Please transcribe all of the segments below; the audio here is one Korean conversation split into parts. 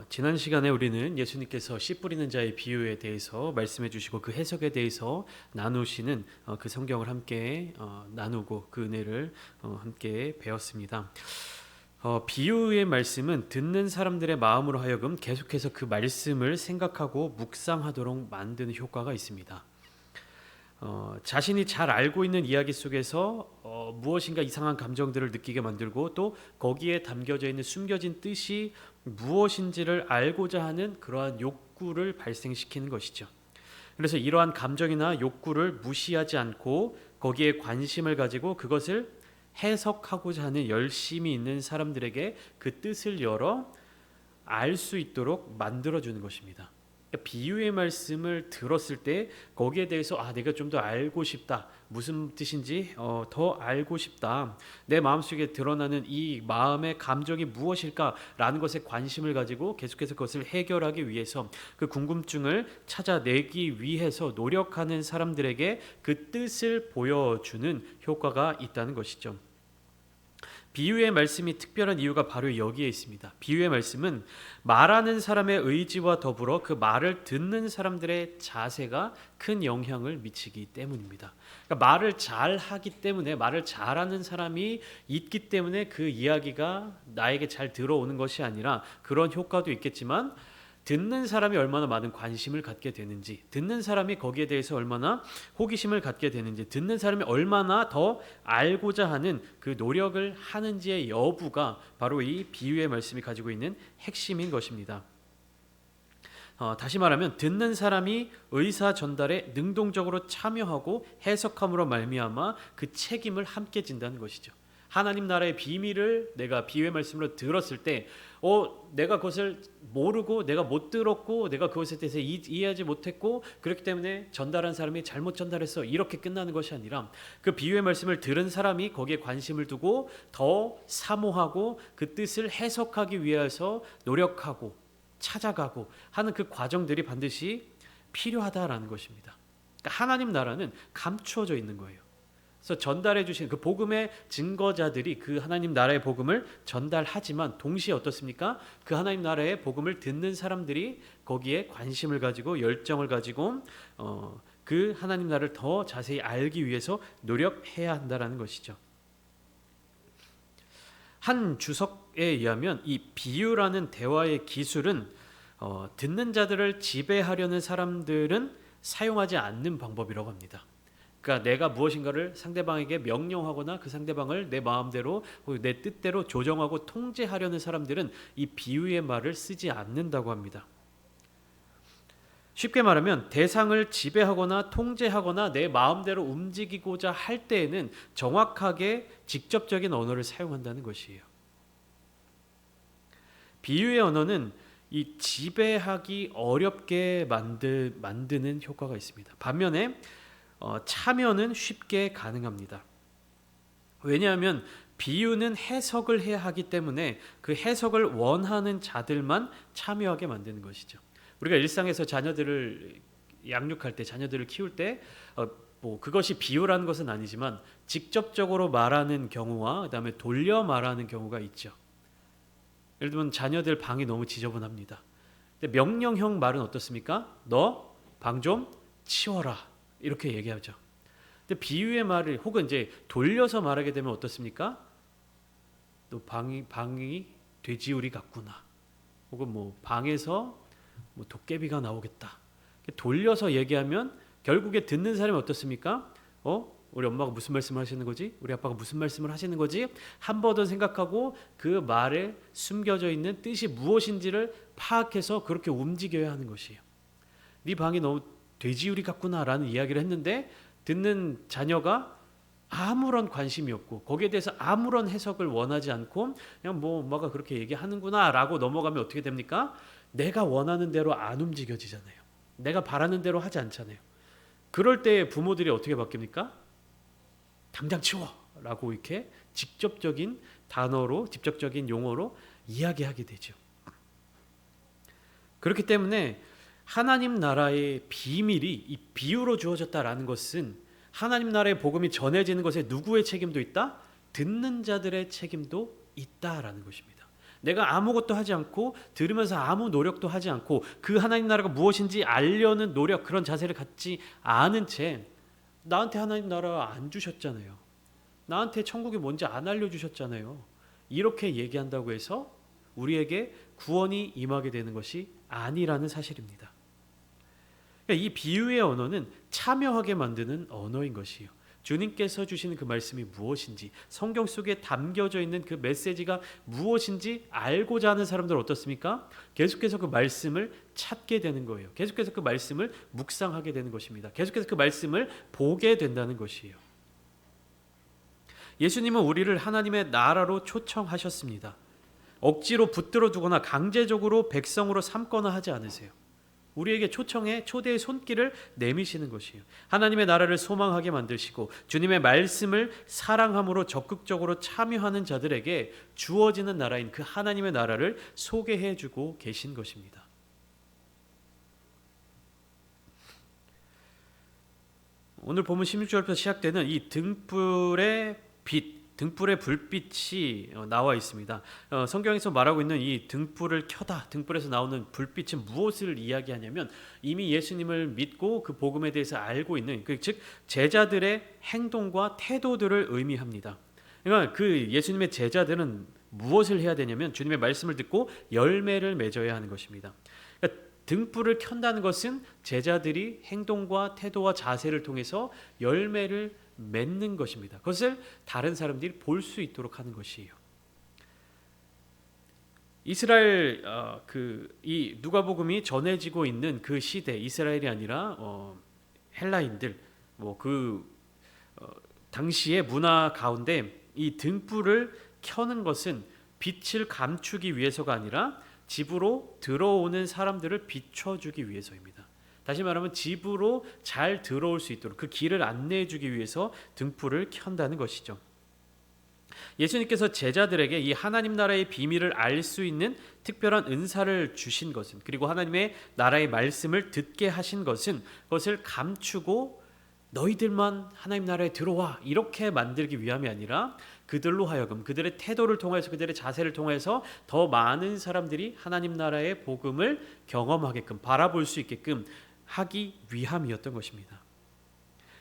지난 시간에 우리는 예수님께서 씨 뿌리는 자의 비유에 대해서 말씀해 주시고 그 해석에 대해서 나누시는 그 성경을 함께 나누고 그 은혜를 함께 배웠습니다. 비유의 말씀은 듣는 사람들의 마음으로 하여금 계속해서 그 말씀을 생각하고 묵상하도록 만드는 효과가 있습니다. 자신이 잘 알고 있는 이야기 속에서 무엇인가 이상한 감정들을 느끼게 만들고 또 거기에 담겨져 있는 숨겨진 뜻이 무엇인지를 알고자 하는 그러한 욕구를 발생시키는 것이죠. 그래서 이러한 감정이나 욕구를 무시하지 않고 거기에 관심을 가지고 그것을 해석하고자 하는 열심이 있는 사람들에게 그 뜻을 열어 알 수 있도록 만들어주는 것입니다. 비유의 말씀을 들었을 때 거기에 대해서 내가 좀 더 알고 싶다. 무슨 뜻인지 더 알고 싶다. 내 마음속에 드러나는 이 마음의 감정이 무엇일까라는 것에 관심을 가지고 계속해서 그것을 해결하기 위해서 그 궁금증을 찾아내기 위해서 노력하는 사람들에게 그 뜻을 보여주는 효과가 있다는 것이죠. 비유의 말씀이 특별한 이유가 바로 여기에 있습니다. 비유의 말씀은 말하는 사람의 의지와 더불어 그 말을 듣는 사람들의 자세가 큰 영향을 미치기 때문입니다. 그러니까 말을 잘하기 때문에 말을 잘하는 사람이 있기 때문에 그 이야기가 나에게 잘 들어오는 것이 아니라 그런 효과도 있겠지만 듣는 사람이 얼마나 많은 관심을 갖게 되는지, 듣는 사람이 거기에 대해서 얼마나 호기심을 갖게 되는지, 듣는 사람이 얼마나 더 알고자 하는 그 노력을 하는지의 여부가 바로 이 비유의 말씀이 가지고 있는 핵심인 것입니다. 다시 말하면 듣는 사람이 의사 전달에 능동적으로 참여하고 해석함으로 말미암아 그 책임을 함께 진다는 것이죠. 하나님 나라의 비밀을 내가 비유의 말씀으로 들었을 때 내가 그것을 모르고 내가 못 들었고 내가 그것에 대해서 이해하지 못했고 그렇기 때문에 전달한 사람이 잘못 전달해서 이렇게 끝나는 것이 아니라 그 비유의 말씀을 들은 사람이 거기에 관심을 두고 더 사모하고 그 뜻을 해석하기 위해서 노력하고 찾아가고 하는 그 과정들이 반드시 필요하다라는 것입니다. 그러니까 하나님 나라는 감추어져 있는 거예요. 그래서 전달해 주신 그 복음의 증거자들이 그 하나님 나라의 복음을 전달하지만 동시에 어떻습니까? 그 하나님 나라의 복음을 듣는 사람들이 거기에 관심을 가지고 열정을 가지고 그 하나님 나라를 더 자세히 알기 위해서 노력해야 한다라는 것이죠. 한 주석에 의하면 이 비유라는 대화의 기술은 듣는 자들을 지배하려는 사람들은 사용하지 않는 방법이라고 합니다. 그러니까 내가 무엇인가를 상대방에게 명령하거나 그 상대방을 내 마음대로 내 뜻대로 조정하고 통제하려는 사람들은 이 비유의 말을 쓰지 않는다고 합니다. 쉽게 말하면 대상을 지배하거나 통제하거나 내 마음대로 움직이고자 할 때에는 정확하게 직접적인 언어를 사용한다는 것이에요. 비유의 언어는 이 지배하기 어렵게 만드는 효과가 있습니다. 반면에 참여는 쉽게 가능합니다. 왜냐하면 비유는 해석을 해야 하기 때문에 그 해석을 원하는 자들만 참여하게 만드는 것이죠. 우리가 일상에서 자녀들을 양육할 때, 자녀들을 키울 때 그것이 비유라는 것은 아니지만 직접적으로 말하는 경우와 그다음에 돌려 말하는 경우가 있죠. 예를 들면 자녀들 방이 너무 지저분합니다. 근데 명령형 말은 어떻습니까? 너 방 좀 치워라. 이렇게 얘기하죠. 근데 비유의 말을 혹은 이제 돌려서 말하게 되면 어떻습니까? 너 방이 돼지우리 같구나. 혹은 방에서 도깨비가 나오겠다. 돌려서 얘기하면 결국에 듣는 사람이 어떻습니까? 우리 엄마가 무슨 말씀을 하시는 거지? 우리 아빠가 무슨 말씀을 하시는 거지? 한 번 더 생각하고 그 말에 숨겨져 있는 뜻이 무엇인지를 파악해서 그렇게 움직여야 하는 것이에요. 네 방이 너무 돼지우리 같구나라는 이야기를 했는데 듣는 자녀가 아무런 관심이 없고 거기에 대해서 아무런 해석을 원하지 않고 그냥 엄마가 그렇게 얘기하는구나라고 넘어가면 어떻게 됩니까? 내가 원하는 대로 안 움직여지잖아요. 내가 바라는 대로 하지 않잖아요. 그럴 때 부모들이 어떻게 바뀝니까? 당장 치워라고 이렇게 직접적인 단어로 직접적인 용어로 이야기하게 되죠. 그렇기 때문에 하나님 나라의 비밀이 이 비유로 주어졌다라는 것은 하나님 나라의 복음이 전해지는 것에 누구의 책임도 있다? 듣는 자들의 책임도 있다라는 것입니다. 내가 아무것도 하지 않고 들으면서 아무 노력도 하지 않고 그 하나님 나라가 무엇인지 알려는 노력, 그런 자세를 갖지 않은 채 나한테 하나님 나라 안 주셨잖아요. 나한테 천국이 뭔지 안 알려주셨잖아요. 이렇게 얘기한다고 해서 우리에게 구원이 임하게 되는 것이 아니라는 사실입니다. 그러니까 이 비유의 언어는 참여하게 만드는 언어인 것이에요. 주님께서 주시는 그 말씀이 무엇인지, 성경 속에 담겨져 있는 그 메시지가 무엇인지 알고자 하는 사람들 어떻습니까? 계속해서 그 말씀을 찾게 되는 거예요. 계속해서 그 말씀을 묵상하게 되는 것입니다. 계속해서 그 말씀을 보게 된다는 것이에요. 예수님은 우리를 하나님의 나라로 초청하셨습니다. 억지로 붙들어 두거나 강제적으로 백성으로 삼거나 하지 않으세요. 우리에게 초대의 손길을 내미시는 것이에요. 하나님의 나라를 소망하게 만드시고 주님의 말씀을 사랑함으로 적극적으로 참여하는 자들에게 주어지는 나라인 그 하나님의 나라를 소개해주고 계신 것입니다. 오늘 본문 16절부터 시작되는 이 등불의 빛, 등불의 불빛이 나와 있습니다. 성경에서 말하고 있는 이 등불을 켜다, 등불에서 나오는 불빛은 무엇을 이야기하냐면 이미 예수님을 믿고 그 복음에 대해서 알고 있는 즉 제자들의 행동과 태도들을 의미합니다. 그러니까 그 예수님의 제자들은 무엇을 해야 되냐면 주님의 말씀을 듣고 열매를 맺어야 하는 것입니다. 그러니까 등불을 켠다는 것은 제자들이 행동과 태도와 자세를 통해서 열매를 맺는 것입니다. 그것을 다른 사람들이 볼 수 있도록 하는 것이에요. 이스라엘 이 누가복음이 전해지고 있는 그 시대, 이스라엘이 아니라 헬라인들 당시의 문화 가운데 이 등불을 켜는 것은 빛을 감추기 위해서가 아니라 집으로 들어오는 사람들을 비춰주기 위해서입니다. 다시 말하면 집으로 잘 들어올 수 있도록 그 길을 안내해 주기 위해서 등불을 켠다는 것이죠. 예수님께서 제자들에게 이 하나님 나라의 비밀을 알 수 있는 특별한 은사를 주신 것은, 그리고 하나님의 나라의 말씀을 듣게 하신 것은 그것을 감추고 너희들만 하나님 나라에 들어와 이렇게 만들기 위함이 아니라 그들로 하여금 그들의 태도를 통해서 그들의 자세를 통해서 더 많은 사람들이 하나님 나라의 복음을 경험하게끔 바라볼 수 있게끔 하기 위함이었던 것입니다.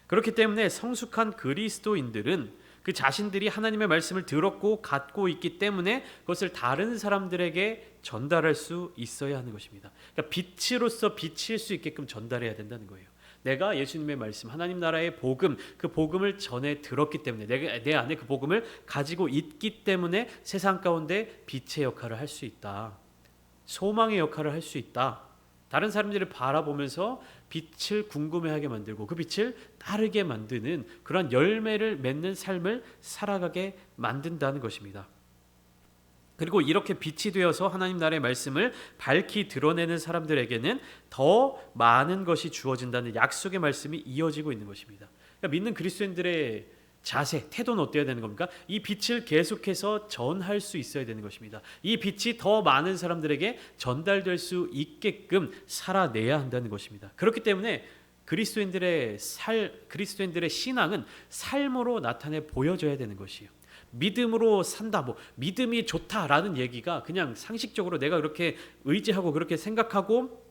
그렇기 때문에 성숙한 그리스도인들은 그 자신들이 하나님의 말씀을 들었고 갖고 있기 때문에 그것을 다른 사람들에게 전달할 수 있어야 하는 것입니다. 그러니까 빛으로서 비칠 수 있게끔 전달해야 된다는 거예요. 내가 예수님의 말씀, 하나님 나라의 복음, 그 복음을 전해 들었기 때문에 내 안에 그 복음을 가지고 있기 때문에 세상 가운데 빛의 역할을 할 수 있다. 소망의 역할을 할 수 있다. 다른 사람들을 바라보면서 빛을 궁금해하게 만들고 그 빛을 따르게 만드는 그런 열매를 맺는 삶을 살아가게 만든다는 것입니다. 그리고 이렇게 빛이 되어서 하나님 나라의 말씀을 밝히 드러내는 사람들에게는 더 많은 것이 주어진다는 약속의 말씀이 이어지고 있는 것입니다. 그러니까 믿는 그리스도인들의 자세, 태도는 어때야 되는 겁니까? 이 빛을 계속해서 전할 수 있어야 되는 것입니다. 이 빛이 더 많은 사람들에게 전달될 수 있게끔 살아내야 한다는 것입니다. 그렇기 때문에 그리스도인들의 신앙은 삶으로 나타내 보여져야 되는 것이에요. 믿음으로 산다, 믿음이 좋다라는 얘기가 그냥 상식적으로 내가 그렇게 의지하고 그렇게 생각하고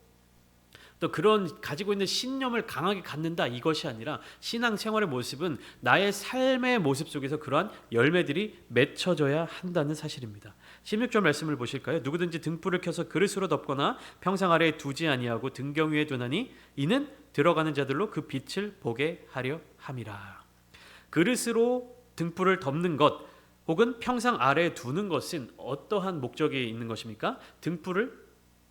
또 그런 가지고 있는 신념을 강하게 갖는다 이것이 아니라 신앙생활의 모습은 나의 삶의 모습 속에서 그러한 열매들이 맺혀져야 한다는 사실입니다. 16절 말씀을 보실까요? 누구든지 등불을 켜서 그릇으로 덮거나 평상 아래에 두지 아니하고 등경 위에 두나니 이는 들어가는 자들로 그 빛을 보게 하려 함이라. 그릇으로 등불을 덮는 것 혹은 평상 아래에 두는 것은 어떠한 목적이 있는 것입니까? 등불을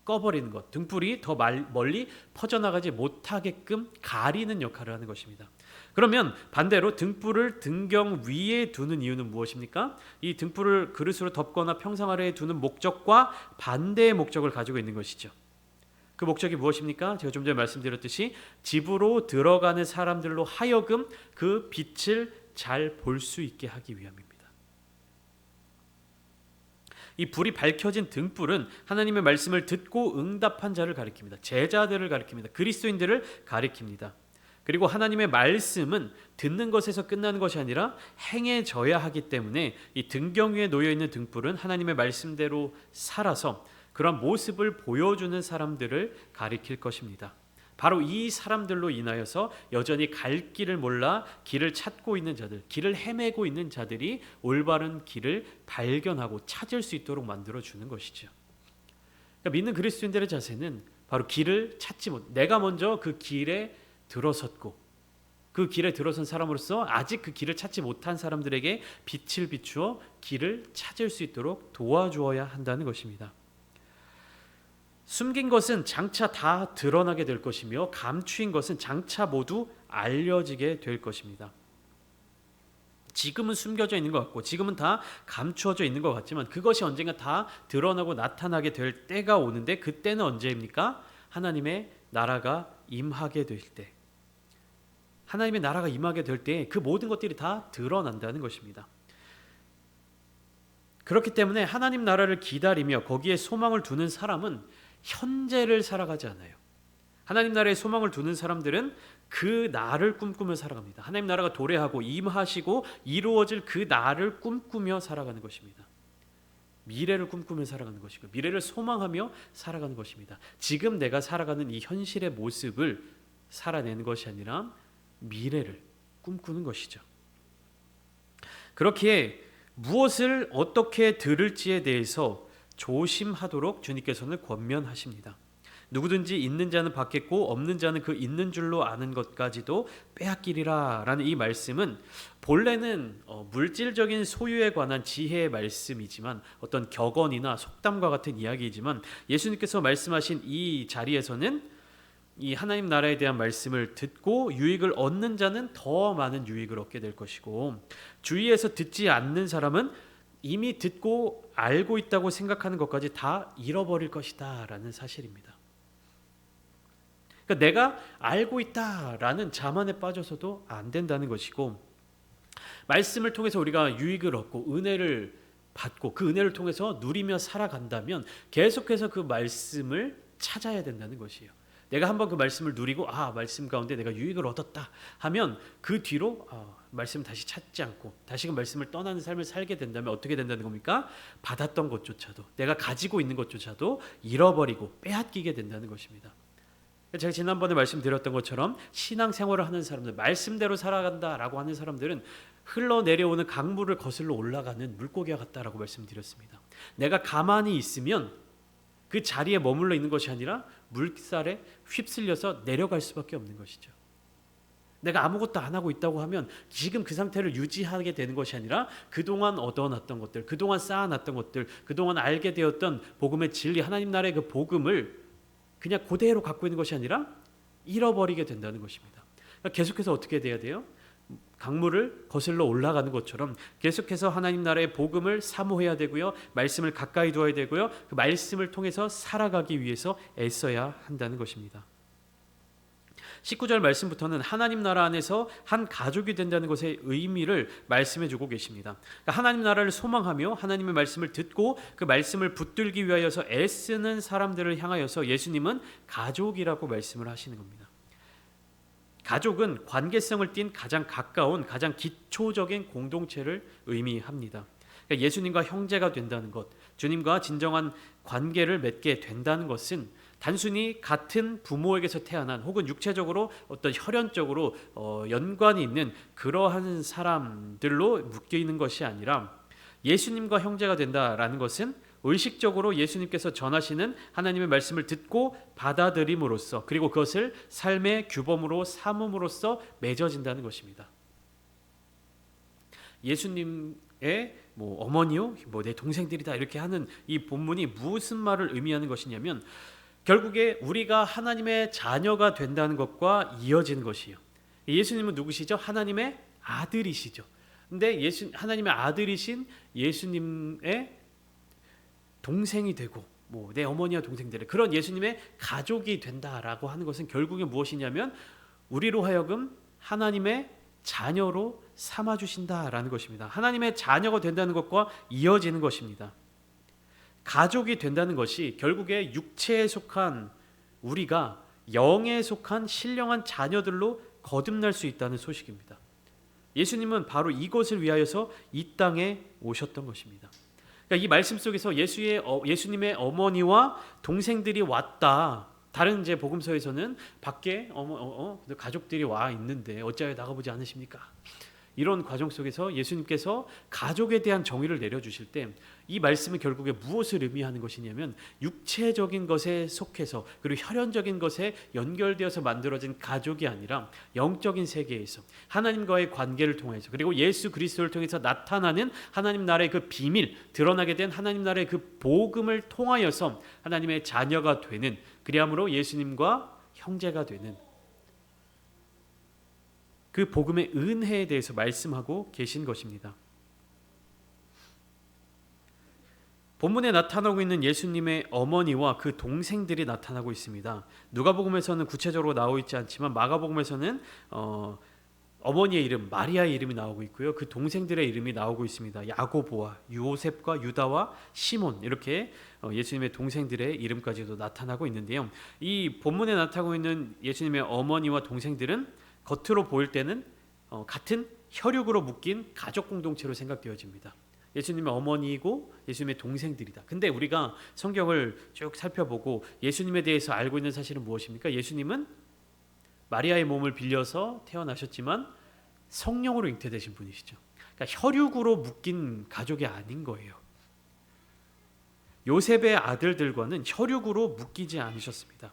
꺼버리는 것, 등불이 더 멀리 퍼져나가지 못하게끔 가리는 역할을 하는 것입니다. 그러면 반대로 등불을 등경 위에 두는 이유는 무엇입니까? 이 등불을 그릇으로 덮거나 평상 아래에 두는 목적과 반대의 목적을 가지고 있는 것이죠. 그 목적이 무엇입니까? 제가 좀 전에 말씀드렸듯이 집으로 들어가는 사람들로 하여금 그 빛을 잘 볼 수 있게 하기 위함입니다. 이 불이 밝혀진 등불은 하나님의 말씀을 듣고 응답한 자를 가리킵니다. 제자들을 가리킵니다. 그리스도인들을 가리킵니다. 그리고 하나님의 말씀은 듣는 것에서 끝나는 것이 아니라 행해져야 하기 때문에 이 등경 위에 놓여 있는 등불은 하나님의 말씀대로 살아서 그런 모습을 보여주는 사람들을 가리킬 것입니다. 바로 이 사람들로 인하여서 여전히 갈 길을 몰라 길을 찾고 있는 자들, 길을 헤매고 있는 자들이 올바른 길을 발견하고 찾을 수 있도록 만들어주는 것이죠. 그러니까 믿는 그리스도인들의 자세는 바로 길을 찾지 못, 내가 먼저 그 길에 들어섰고 그 길에 들어선 사람으로서 아직 그 길을 찾지 못한 사람들에게 빛을 비추어 길을 찾을 수 있도록 도와주어야 한다는 것입니다. 숨긴 것은 장차 다 드러나게 될 것이며 감추인 것은 장차 모두 알려지게 될 것입니다. 지금은 숨겨져 있는 것 같고 지금은 다 감추어져 있는 것 같지만 그것이 언젠가 다 드러나고 나타나게 될 때가 오는데 그때는 언제입니까? 하나님의 나라가 임하게 될 때, 하나님의 나라가 임하게 될 때 그 모든 것들이 다 드러난다는 것입니다. 그렇기 때문에 하나님 나라를 기다리며 거기에 소망을 두는 사람은 현재를 살아가지 않아요. 하나님 나라에 소망을 두는 사람들은 그 날을 꿈꾸며 살아갑니다. 하나님 나라가 도래하고 임하시고 이루어질 그 날을 꿈꾸며 살아가는 것입니다. 미래를 꿈꾸며 살아가는 것이고 미래를 소망하며 살아가는 것입니다. 지금 내가 살아가는 이 현실의 모습을 살아내는 것이 아니라 미래를 꿈꾸는 것이죠. 그렇기에 무엇을 어떻게 들을지에 대해서 조심하도록 주님께서는 권면하십니다. 누구든지 있는 자는 받겠고 없는 자는 그 있는 줄로 아는 것까지도 빼앗기리라 라는 이 말씀은 본래는 물질적인 소유에 관한 지혜의 말씀이지만 어떤 격언이나 속담과 같은 이야기이지만 예수님께서 말씀하신 이 자리에서는 이 하나님 나라에 대한 말씀을 듣고 유익을 얻는 자는 더 많은 유익을 얻게 될 것이고 주위에서 듣지 않는 사람은 이미 듣고 알고 있다고 생각하는 것까지 다 잃어버릴 것이다 라는 사실입니다. 그러니까 내가 알고 있다라는 자만에 빠져서도 안 된다는 것이고 말씀을 통해서 우리가 유익을 얻고 은혜를 받고 그 은혜를 통해서 누리며 살아간다면 계속해서 그 말씀을 찾아야 된다는 것이에요. 내가 한번 그 말씀을 누리고 말씀 가운데 내가 유익을 얻었다 하면 그 뒤로 말씀을 다시 찾지 않고 다시 그 말씀을 떠나는 삶을 살게 된다면 어떻게 된다는 겁니까? 받았던 것조차도 내가 가지고 있는 것조차도 잃어버리고 빼앗기게 된다는 것입니다. 제가 지난번에 말씀드렸던 것처럼 신앙생활을 하는 사람들, 말씀대로 살아간다라고 하는 사람들은 흘러내려오는 강물을 거슬러 올라가는 물고기와 같다라고 말씀드렸습니다. 내가 가만히 있으면 그 자리에 머물러 있는 것이 아니라 물살에 휩쓸려서 내려갈 수밖에 없는 것이죠. 내가 아무것도 안 하고 있다고 하면 지금 그 상태를 유지하게 되는 것이 아니라 그동안 얻어놨던 것들, 그동안 쌓아놨던 것들, 그동안 알게 되었던 복음의 진리, 하나님 나라의 그 복음을 그냥 그대로 갖고 있는 것이 아니라 잃어버리게 된다는 것입니다. 그러니까 계속해서 어떻게 돼야 돼요? 강물을 거슬러 올라가는 것처럼 계속해서 하나님 나라의 복음을 사모해야 되고요. 말씀을 가까이 두어야 되고요. 그 말씀을 통해서 살아가기 위해서 애써야 한다는 것입니다. 19절 말씀부터는 하나님 나라 안에서 한 가족이 된다는 것의 의미를 말씀해 주고 계십니다. 그러니까 하나님 나라를 소망하며 하나님의 말씀을 듣고 그 말씀을 붙들기 위하여서 애쓰는 사람들을 향하여서 예수님은 가족이라고 말씀을 하시는 겁니다. 가족은 관계성을 띈 가장 가까운 가장 기초적인 공동체를 의미합니다. 그러니까 예수님과 형제가 된다는 것, 주님과 진정한 관계를 맺게 된다는 것은 단순히 같은 부모에게서 태어난 혹은 육체적으로 어떤 혈연적으로 연관이 있는 그러한 사람들로 묶여 있는 것이 아니라 예수님과 형제가 된다라는 것은 의식적으로 예수님께서 전하시는 하나님의 말씀을 듣고 받아들임으로써 그리고 그것을 삶의 규범으로 삼음으로써 맺어진다는 것입니다. 예수님의 어머니요, 내 동생들이다 이렇게 하는 이 본문이 무슨 말을 의미하는 것이냐면 결국에 우리가 하나님의 자녀가 된다는 것과 이어지는 것이에요. 예수님은 누구시죠? 하나님의 아들이시죠. 근데 하나님의 아들이신 예수님의 동생이 되고 내 어머니와 동생들의 그런 예수님의 가족이 된다라고 하는 것은 결국에 무엇이냐면 우리로 하여금 하나님의 자녀로 삼아주신다라는 것입니다. 하나님의 자녀가 된다는 것과 이어지는 것입니다. 가족이 된다는 것이 결국에 육체에 속한 우리가 영에 속한 신령한 자녀들로 거듭날 수 있다는 소식입니다. 예수님은 바로 이것을 위하여서 이 땅에 오셨던 것입니다. 그러니까 이 말씀 속에서 예수님의 어머니와 동생들이 왔다. 다른 이제 복음서에서는 밖에 가족들이 와 있는데 어찌하여 나가보지 않으십니까? 이런 과정 속에서 예수님께서 가족에 대한 정의를 내려주실 때 이 말씀은 결국에 무엇을 의미하는 것이냐면 육체적인 것에 속해서 그리고 혈연적인 것에 연결되어서 만들어진 가족이 아니라 영적인 세계에서 하나님과의 관계를 통해서 그리고 예수 그리스도를 통해서 나타나는 하나님 나라의 그 비밀, 드러나게 된 하나님 나라의 그 복음을 통하여서 하나님의 자녀가 되는, 그리함으로 예수님과 형제가 되는 그 복음의 은혜에 대해서 말씀하고 계신 것입니다. 본문에 나타나고 있는 예수님의 어머니와 그 동생들이 나타나고 있습니다. 누가복음에서는 구체적으로 나오고 있지 않지만 마가복음에서는 어머니의 이름 마리아의 이름이 나오고 있고요. 그 동생들의 이름이 나오고 있습니다. 야고보와 요셉과 유다와 시몬, 이렇게 예수님의 동생들의 이름까지도 나타나고 있는데요. 이 본문에 나타나고 있는 예수님의 어머니와 동생들은 겉으로 보일 때는 같은 혈육으로 묶인 가족 공동체로 생각되어집니다. 예수님의 어머니이고 예수님의 동생들이다. 근데 우리가 성경을 쭉 살펴보고 예수님에 대해서 알고 있는 사실은 무엇입니까? 예수님은 마리아의 몸을 빌려서 태어나셨지만 성령으로 잉태되신 분이시죠. 그러니까 혈육으로 묶인 가족이 아닌 거예요. 요셉의 아들들과는 혈육으로 묶이지 않으셨습니다.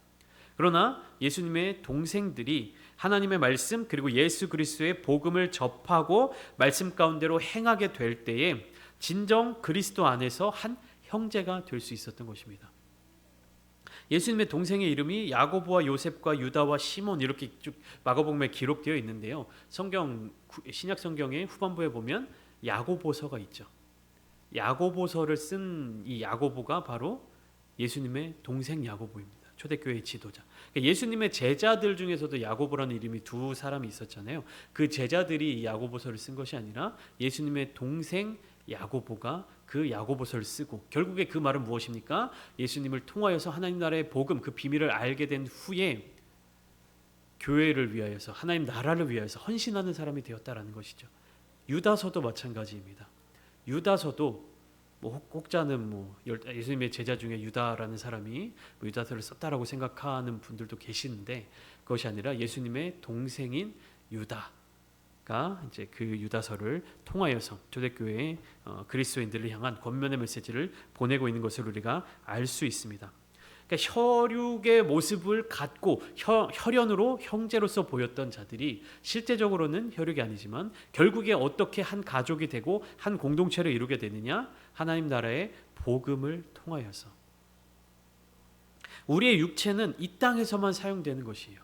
그러나 예수님의 동생들이 하나님의 말씀 그리고 예수 그리스도의 복음을 접하고 말씀 가운데로 행하게 될 때에 진정 그리스도 안에서 한 형제가 될 수 있었던 것입니다. 예수님의 동생의 이름이 야고보와 요셉과 유다와 시몬, 이렇게 쭉 마가복음에 기록되어 있는데요. 신약 성경의 후반부에 보면 야고보서가 있죠. 야고보서를 쓴 이 야고보가 바로 예수님의 동생 야고보입니다. 초대교회의 지도자. 그러니까 예수님의 제자들 중에서도 야고보라는 이름이 두 사람이 있었잖아요. 그 제자들이 야고보서를 쓴 것이 아니라 예수님의 동생 야고보가 그 야고보서를 쓰고, 결국에 그 말은 무엇입니까? 예수님을 통하여서 하나님 나라의 복음, 그 비밀을 알게 된 후에 교회를 위하여서, 하나님 나라를 위하여서 헌신하는 사람이 되었다라는 것이죠. 유다서도 마찬가지입니다. 유다서도 혹자는 예수님의 제자 중에 유다라는 사람이 유다서를 썼다라고 생각하는 분들도 계시는데, 그것이 아니라 예수님의 동생인 유다가 이제 그 유다서를 통하여서 초대교회의 그리스도인들을 향한 권면의 메시지를 보내고 있는 것을 우리가 알 수 있습니다. 그러니까 혈육의 모습을 갖고 혈연으로 형제로서 보였던 자들이 실제적으로는 혈육이 아니지만 결국에 어떻게 한 가족이 되고 한 공동체를 이루게 되느냐? 하나님 나라의 복음을 통하여서. 우리의 육체는 이 땅에서만 사용되는 것이에요.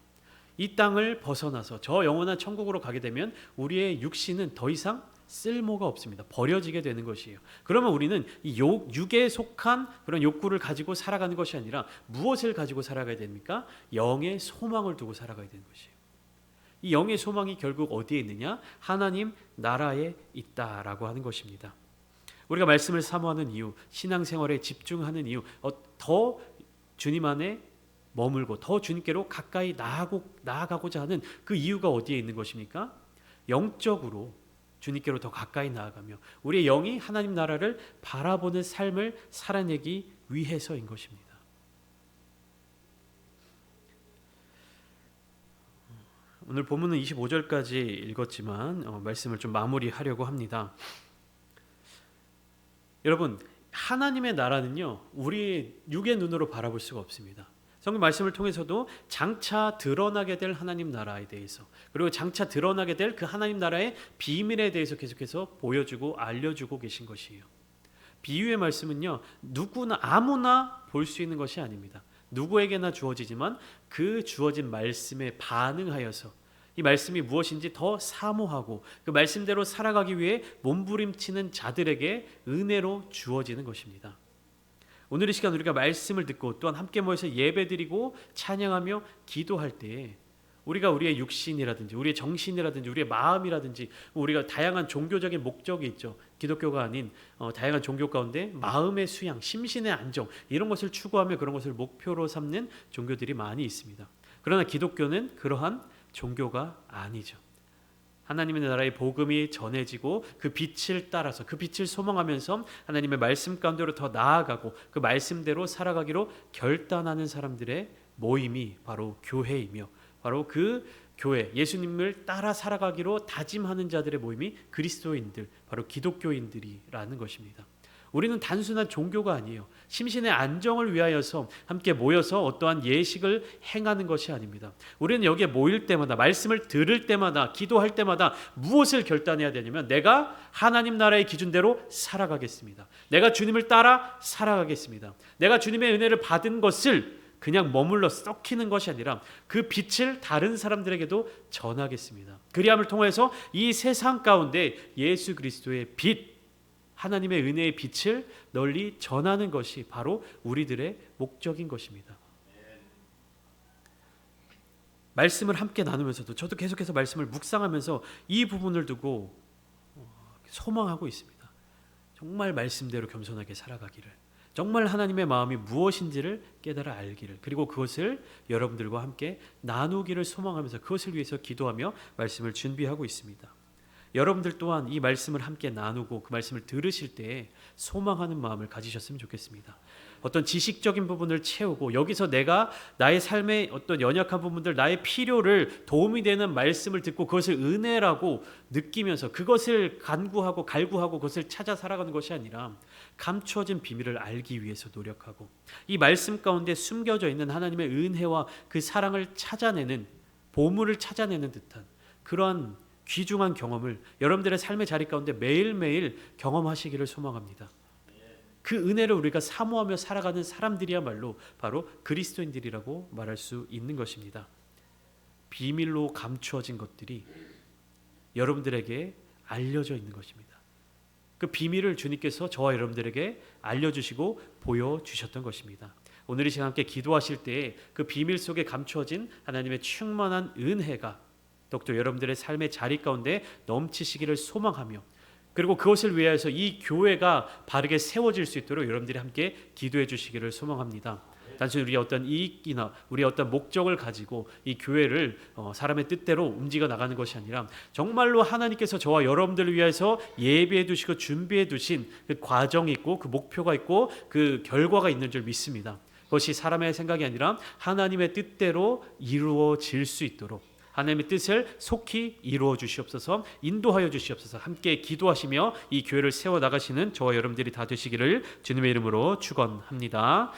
이 땅을 벗어나서 저 영원한 천국으로 가게 되면 우리의 육신은 더 이상 쓸모가 없습니다. 버려지게 되는 것이에요. 그러면 우리는 이 육에 속한 그런 욕구를 가지고 살아가는 것이 아니라 무엇을 가지고 살아가야 됩니까? 영의 소망을 두고 살아가야 되는 것이에요. 이 영의 소망이 결국 어디에 있느냐? 하나님 나라에 있다라고 하는 것입니다. 우리가 말씀을 사모하는 이유, 신앙생활에 집중하는 이유, 더 주님 안에 머물고 더 주님께로 가까이 나아가고자 하는 그 이유가 어디에 있는 것입니까? 영적으로 주님께로 더 가까이 나아가며 우리의 영이 하나님 나라를 바라보는 삶을 살아내기 위해서인 것입니다. 오늘 본문은 25절까지 읽었지만 말씀을 좀 마무리하려고 합니다. 여러분, 하나님의 나라는요, 우리 육의 눈으로 바라볼 수가 없습니다. 성경 말씀을 통해서도 장차 드러나게 될 하나님 나라에 대해서, 그리고 장차 드러나게 될 그 하나님 나라의 비밀에 대해서 계속해서 보여주고 알려주고 계신 것이에요. 비유의 말씀은요, 누구나 아무나 볼 수 있는 것이 아닙니다. 누구에게나 주어지지만 그 주어진 말씀에 반응하여서 이 말씀이 무엇인지 더 사모하고 그 말씀대로 살아가기 위해 몸부림치는 자들에게 은혜로 주어지는 것입니다. 오늘 이 시간 우리가 말씀을 듣고 또한 함께 모여서 예배드리고 찬양하며 기도할 때에 우리가 우리의 육신이라든지 우리의 정신이라든지 우리의 마음이라든지 우리가 다양한 종교적인 목적이 있죠. 기독교가 아닌 다양한 종교 가운데 마음의 수양, 심신의 안정, 이런 것을 추구하며 그런 것을 목표로 삼는 종교들이 많이 있습니다. 그러나 기독교는 그러한 종교가 아니죠. 하나님의 나라의 복음이 전해지고 그 빛을 따라서 그 빛을 소망하면서 하나님의 말씀 가운데로 더 나아가고 그 말씀대로 살아가기로 결단하는 사람들의 모임이 바로 교회이며, 바로 그 교회, 예수님을 따라 살아가기로 다짐하는 자들의 모임이 그리스도인들, 바로 기독교인들이라는 것입니다. 우리는 단순한 종교가 아니에요. 심신의 안정을 위하여서 함께 모여서 어떠한 예식을 행하는 것이 아닙니다. 우리는 여기에 모일 때마다, 말씀을 들을 때마다, 기도할 때마다 무엇을 결단해야 되냐면, 내가 하나님 나라의 기준대로 살아가겠습니다. 내가 주님을 따라 살아가겠습니다. 내가 주님의 은혜를 받은 것을 그냥 머물러 썩히는 것이 아니라 그 빛을 다른 사람들에게도 전하겠습니다. 그리함을 통해서 이 세상 가운데 예수 그리스도의 빛, 하나님의 은혜의 빛을 널리 전하는 것이 바로 우리들의 목적인 것입니다. 말씀을 함께 나누면서도 저도 계속해서 말씀을 묵상하면서 이 부분을 두고 소망하고 있습니다. 정말 말씀대로 겸손하게 살아가기를, 정말 하나님의 마음이 무엇인지를 깨달아 알기를, 그리고 그것을 여러분들과 함께 나누기를 소망하면서 그것을 위해서 기도하며 말씀을 준비하고 있습니다. 여러분들 또한 이 말씀을 함께 나누고 그 말씀을 들으실 때 소망하는 마음을 가지셨으면 좋겠습니다. 어떤 지식적인 부분을 채우고 여기서 내가 나의 삶의 어떤 연약한 부분들, 나의 필요를 도움이 되는 말씀을 듣고 그것을 은혜라고 느끼면서 그것을 간구하고 갈구하고 그것을 찾아 살아가는 것이 아니라 감추어진 비밀을 알기 위해서 노력하고 이 말씀 가운데 숨겨져 있는 하나님의 은혜와 그 사랑을 찾아내는, 보물을 찾아내는 듯한 그러한 귀중한 경험을 여러분들의 삶의 자리 가운데 매일매일 경험하시기를 소망합니다. 그 은혜를 우리가 사모하며 살아가는 사람들이야말로 바로 그리스도인들이라고 말할 수 있는 것입니다. 비밀로 감추어진 것들이 여러분들에게 알려져 있는 것입니다. 그 비밀을 주님께서 저와 여러분들에게 알려주시고 보여주셨던 것입니다. 오늘 이 시간 함께 기도하실 때 그 비밀 속에 감추어진 하나님의 충만한 은혜가 더욱더 여러분들의 삶의 자리 가운데 넘치시기를 소망하며, 그리고 그것을 위하여서 이 교회가 바르게 세워질 수 있도록 여러분들이 함께 기도해 주시기를 소망합니다. 단순히 우리의 어떤 이익이나 우리의 어떤 목적을 가지고 이 교회를 사람의 뜻대로 움직여 나가는 것이 아니라 정말로 하나님께서 저와 여러분들을 위해서 예비해 두시고 준비해 두신 그 과정이 있고 그 목표가 있고 그 결과가 있는 줄 믿습니다. 그것이 사람의 생각이 아니라 하나님의 뜻대로 이루어질 수 있도록 하나님의 뜻을 속히 이루어 주시옵소서, 인도하여 주시옵소서. 함께 기도하시며 이 교회를 세워 나가시는 저와 여러분들이 다 되시기를 주님의 이름으로 축원합니다.